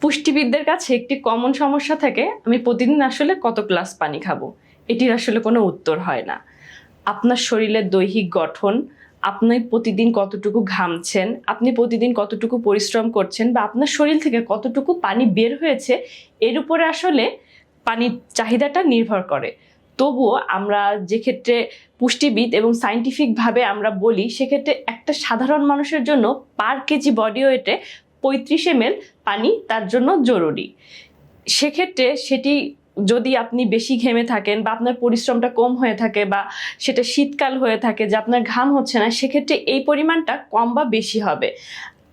পুষ্টিবিদদের কাছে একটি কমন সমস্যা থাকে, আমি প্রতিদিন আসলে কত গ্লাস পানি খাবো। এটির আসলে কোনো উত্তর হয় না। আপনার শরীরের দৈহিক গঠন, আপনি প্রতিদিন কতটুকু ঘামছেন, আপনি প্রতিদিন কতটুকু পরিশ্রম করছেন, বা আপনার শরীর থেকে কতটুকু পানি বের হয়েছে, এর উপরে আসলে পানির চাহিদাটা নির্ভর করে। তবুও আমরা যে ক্ষেত্রে পুষ্টিবিদ এবং সায়েন্টিফিকভাবে আমরা বলি, সেক্ষেত্রে একটা সাধারণ মানুষের জন্য পার কেজি বডি ওয়েটে 35 ml পানি তার জন্য জরুরি। সেক্ষেত্রে সেটি যদি আপনি বেশি ঘেমে থাকেন বা আপনার পরিশ্রমটা কম হয়ে থাকে বা সেটা শীতকাল হয়ে থাকে যে আপনার ঘাম হচ্ছে না, সেক্ষেত্রে এই পরিমাণটা কম বা বেশি হবে।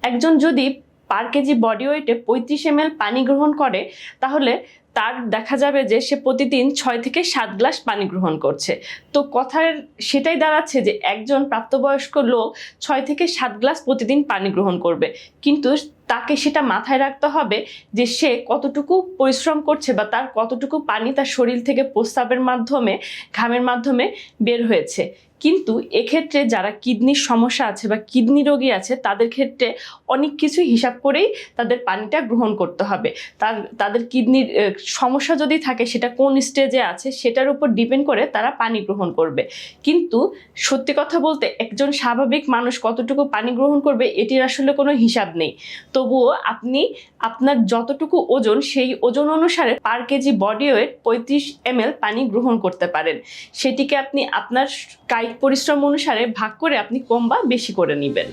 একজন যদি পার কেজি বডি ওয়েটে 35 ml পানি গ্রহণ করে, তাহলে তার দেখা যাবে যে সে প্রতিদিন 6 থেকে 7 গ্লাস পানি গ্রহণ করছে। তো কথার সেটাই দাঁড়াচ্ছে যে একজন প্রাপ্তবয়স্ক লোক 6 থেকে 7 গ্লাস প্রতিদিন পানি গ্রহণ করবে, কিন্তু তাকে সেটা মাথায় রাখতে হবে যে সে কতটুকু পরিশ্রম করছে বা তার কতটুকু পানি তার শরীর থেকে প্রস্রাবের মাধ্যমে, ঘামের মাধ্যমে বের হয়েছে। কিন্তু এক্ষেত্রে যারা কিডনির সমস্যা আছে বা কিডনি রোগী আছে, তাদের ক্ষেত্রে অনেক কিছু হিসাব করেই তাদের পানিটা গ্রহণ করতে হবে। তাদের কিডনির সমস্যা যদি থাকে, সেটা কোন স্টেজে আছে সেটার উপর ডিপেন্ড করে তারা পানি গ্রহণ করবে। কিন্তু সত্যি কথা বলতে, একজন স্বাভাবিক মানুষ কতটুকু পানি গ্রহণ করবে এটির আসলে কোনো হিসাব নেই। তবুও আপনি আপনার যতটুকু ওজন, সেই ওজন অনুসারে পার কেজি বডি ওয়েট 35 ml পানি গ্রহণ করতে পারেন। সেটিকে আপনি আপনার কায়িক পরিশ্রম অনুসারে ভাগ করে আপনি কম বা বেশি করে নেবেন।